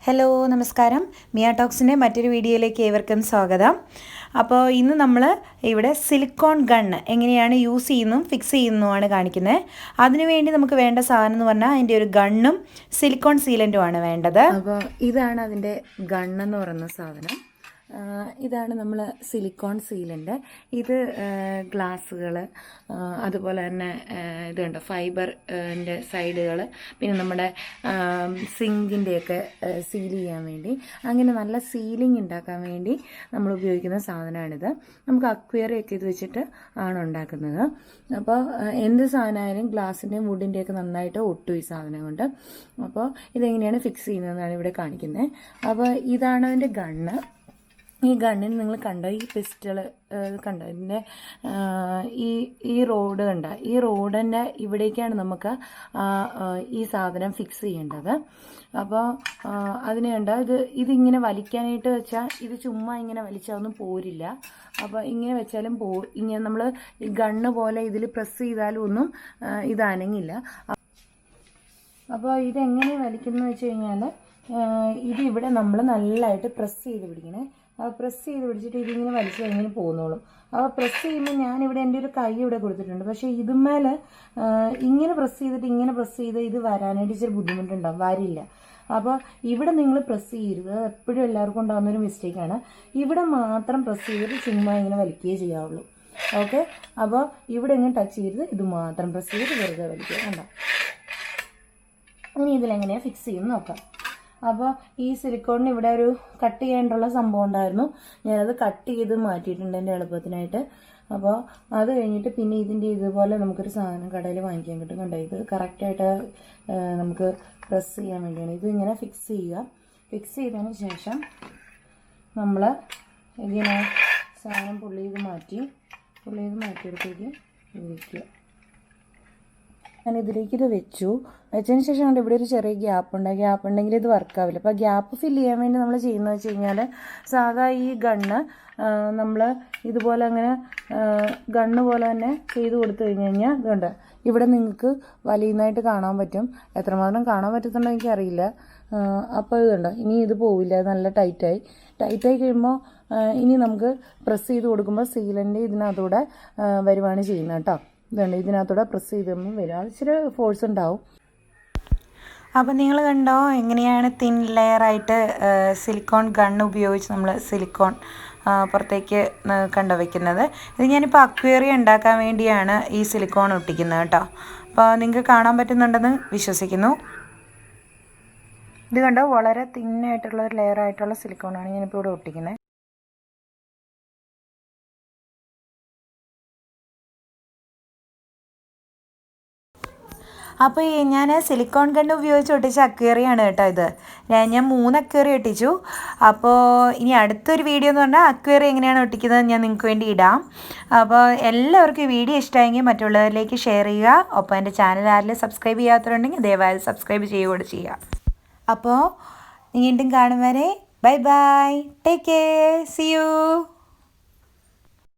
Hello നമസ്കാരം. മിയ ടോക്സിൻ്റെ മറ്റൊരു വീഡിയോയിലേക്ക് ഏവർക്കും സ്വാഗതം. അപ്പോൾ ഇന്ന് നമ്മൾ ഇവിടെ സിലിക്കോൺ ഗണ്ണ് എങ്ങനെയാണ് യൂസ് ചെയ്യുന്നതും ഫിക്സ് ചെയ്യുന്നതുമാണ് കാണിക്കുന്നത്. അതിനുവേണ്ടി നമുക്ക് വേണ്ട സാധനം എന്ന് പറഞ്ഞാൽ അതിൻ്റെ ഒരു ഗണ്ണും സിലിക്കോൺ സീലൻറ്റുമാണ് വേണ്ടത്. അപ്പോൾ ഇതാണ് അതിൻ്റെ ഗണ്ണെന്ന് പറയുന്ന സാധനം. ഇതാണ് നമ്മൾ സിലിക്കോൺ സീലൻ്റ്. ഇത് ഗ്ലാസ്സുകൾ, അതുപോലെ തന്നെ ഇതുണ്ട് ഫൈബറിൻ്റെ സൈഡുകൾ, പിന്നെ നമ്മുടെ സിങ്കിൻ്റെയൊക്കെ സീൽ ചെയ്യാൻ വേണ്ടി, അങ്ങനെ നല്ല സീലിംഗ് ഉണ്ടാക്കാൻ വേണ്ടി നമ്മൾ ഉപയോഗിക്കുന്ന സാധനമാണിത്. നമുക്ക് അക്വേറിയൊക്കെ ഇത് വെച്ചിട്ട് ആണ് ഉണ്ടാക്കുന്നത്. അപ്പോൾ എന്ത് സാധനമായാലും ഗ്ലാസിൻ്റെയും വുഡിൻ്റെയൊക്കെ നന്നായിട്ട് ഒട്ടും ഈ സാധനം കൊണ്ട്. അപ്പോൾ ഇതെങ്ങനെയാണ് ഫിക്സ് ചെയ്യുന്നതെന്നാണ് ഇവിടെ കാണിക്കുന്നത്. അപ്പോൾ ഇതാണ് അതിൻ്റെ ഗണ്ണ്. ഈ ഗണ്ണിന് നിങ്ങൾ കണ്ടോ, ഈ പിസ്റ്റൾ കണ്ടോ, ഇതിൻ്റെ ഈ റോഡ് കണ്ട, ഈ റോഡിൻ്റെ ഇവിടേക്കാണ് നമുക്ക് ഈ സാധനം ഫിക്സ് ചെയ്യേണ്ടത്. അപ്പോൾ അതിന് കണ്ട ഇതിങ്ങനെ വലിക്കാനായിട്ട് വെച്ചാൽ ഇത് ചുമ്മാ ഇങ്ങനെ വലിച്ചാൽ ഒന്നും പോരില്ല. അപ്പോൾ ഇങ്ങനെ വെച്ചാലും ഇങ്ങനെ നമ്മൾ ഈ ഗണ്ണ് പോലെ ഇതിൽ പ്രസ് ചെയ്താലും ഒന്നും ഇത് അനങ്ങില്ല. അപ്പോൾ ഇതെങ്ങനെ വലിക്കുന്നത് വെച്ച് കഴിഞ്ഞാൽ ഇതിവിടെ നമ്മൾ നല്ലതായിട്ട് പ്രസ് ചെയ്ത് പിടിക്കണേ. പ്രസ് ചെയ്ത് പിടിച്ചിട്ട് ഇതിങ്ങനെ വലിച്ചു കഴിഞ്ഞാൽ പോകുന്നോളും. അപ്പോൾ പ്രസ് ചെയ്യുമ്പോൾ ഞാനിവിടെ എൻ്റെ ഒരു കൈ ഇവിടെ കൊടുത്തിട്ടുണ്ട്. പക്ഷേ ഇതുമേലെ ഇങ്ങനെ പ്രസ് ചെയ്തിട്ട് ഇങ്ങനെ പ്രസ് ചെയ്ത് ഇത് വരാനായിട്ട് ഇച്ചിരി ബുദ്ധിമുട്ടുണ്ടാവും, വരില്ല. അപ്പോൾ ഇവിടെ നിങ്ങൾ പ്രസ് ചെയ്യരുത്, എപ്പോഴും എല്ലാവർക്കും ഉണ്ടാകുന്നൊരു മിസ്റ്റേക്കാണ്. ഇവിടെ മാത്രം പ്രസ് ചെയ്തിട്ട് ചുമ്മാ ഇങ്ങനെ വലിക്കുകയേ ചെയ്യാവുള്ളൂ. ഓക്കെ, അപ്പോൾ ഇവിടെ ഇങ്ങനെ ടച്ച് ചെയ്യരുത്, ഇത് മാത്രം പ്രസ് ചെയ്തിട്ട് വെറുതെ വലിക്കുക. കണ്ടോ, ഇനി ഇതിലെങ്ങനെയാണ് ഫിക്സ് ചെയ്യുന്നത് നോക്കാം. അപ്പോൾ ഈ സിലിക്കോണിന് ഇവിടെ ഒരു കട്ട് ചെയ്യാനുള്ള സംഭവം ഉണ്ടായിരുന്നു. ഞാനത് കട്ട് ചെയ്ത് മാറ്റിയിട്ടുണ്ട് എൻ്റെ എളുപ്പത്തിനായിട്ട്. അപ്പോൾ അത് കഴിഞ്ഞിട്ട് പിന്നെ ഇതിൻ്റെ ഇതുപോലെ നമുക്കൊരു സാധനം കടയിൽ വാങ്ങിക്കാൻ കിട്ടും. കണ്ടോ, ഇത് കറക്റ്റായിട്ട് നമുക്ക് പ്രസ് ചെയ്യാൻ വേണ്ടിയാണ്. ഇത് ഇങ്ങനെ ഫിക്സ് ചെയ്യുക. ഫിക്സ് ചെയ്തതിന് ശേഷം നമ്മൾ ഇങ്ങനെ സാധനം പുള്ളി ചെയ്ത് മാറ്റിയെടുത്തേക്ക് വയ്ക്കുക. ഞാൻ ഇതിലേക്ക് ഇത് വെച്ചതിന് ശേഷം കൊണ്ട് ഇവിടെ ഒരു ചെറിയ ഗ്യാപ്പ് ഉണ്ടെങ്കിൽ ഇത് വർക്കാവില്ല. അപ്പോൾ ഗ്യാപ്പ് ഫില്ല് ചെയ്യാൻ വേണ്ടി നമ്മൾ ചെയ്യുന്നത് വെച്ച് കഴിഞ്ഞാൽ സാധാ ഈ ഗണ്ണ് നമ്മൾ ഇതുപോലെ അങ്ങനെ ഗണ്ണ് പോലെ തന്നെ ചെയ്ത് കൊടുത്തു കഴിഞ്ഞാൽ ഇതുണ്ട്, ഇവിടെ നിങ്ങൾക്ക് വലിയതായിട്ട് കാണാൻ പറ്റും. എത്രമാത്രം കാണാൻ പറ്റുന്നുണ്ടോ എനിക്കറിയില്ല. അപ്പോൾ ഇതുണ്ട്, ഇനി ഇത് പോവില്ല, നല്ല ടൈറ്റായി കഴിയുമ്പോൾ ഇനി നമുക്ക് പ്രസ് ചെയ്ത് കൊടുക്കുമ്പോൾ സീലൻ്റ് ഇതിനകത്തൂടെ വരുവാണ് ചെയ്യുന്നത് കേട്ടോ. ഇതുണ്ട്, ഇതിനകത്തൂടെ പ്രസ് ചെയ്ത് വരും, അത് ഇച്ചിരി ഫോഴ്സ് ഉണ്ടാവും. അപ്പോൾ നിങ്ങൾ കണ്ടോ എങ്ങനെയാണ് തിൻ ലെയറായിട്ട് സിലിക്കോൺ ഗണ്ണ് ഉപയോഗിച്ച് നമ്മൾ സിലിക്കോൺ പുറത്തേക്ക് കണ്ടു വയ്ക്കുന്നത്. ഇത് ഞാനിപ്പോൾ അക്വേറിയം ഉണ്ടാക്കാൻ വേണ്ടിയാണ് ഈ സിലിക്കോൺ ഒട്ടിക്കുന്നത് കേട്ടോ. അപ്പോൾ നിങ്ങൾക്ക് കാണാൻ പറ്റുന്നുണ്ടെന്ന് വിശ്വസിക്കുന്നു. ഇത് കണ്ടോ, വളരെ തിന്നായിട്ടുള്ള ഒരു ലെയറായിട്ടുള്ള സിലിക്കോണാണ് ഞാനിപ്പോൾ ഇവിടെ ഒട്ടിക്കുന്നത്. അപ്പോൾ ഞാൻ സിലിക്കോൺ ഗണ്ണ് ഉപയോഗിച്ച് ഒട്ടിച്ച അക്വേറിയാണ് കേട്ടോ ഇത്. ഞാൻ 3 അക്വേറിയം ഒട്ടിച്ചു. അപ്പോൾ ഇനി അടുത്തൊരു വീഡിയോ എന്ന് പറഞ്ഞാൽ അക്വേറിയം എങ്ങനെയാണ് ഒട്ടിക്കുന്നത് ഞാൻ നിങ്ങൾക്ക് വേണ്ടി ഇടാം. അപ്പോൾ എല്ലാവർക്കും ഈ വീഡിയോ ഇഷ്ടമായെങ്കിൽ മറ്റുള്ളവരിലേക്ക് ഷെയർ ചെയ്യുക. ഒപ്പം എൻ്റെ ചാനൽ ആരെങ്കിലും സബ്സ്ക്രൈബ് ചെയ്യാത്തവരുണ്ടെങ്കിൽ ദയവായി സബ്സ്ക്രൈബ് ചെയ്യുകയും ചെയ്യുക. അപ്പോൾ വീണ്ടും കാണും വരെ bye bye, take care, see U.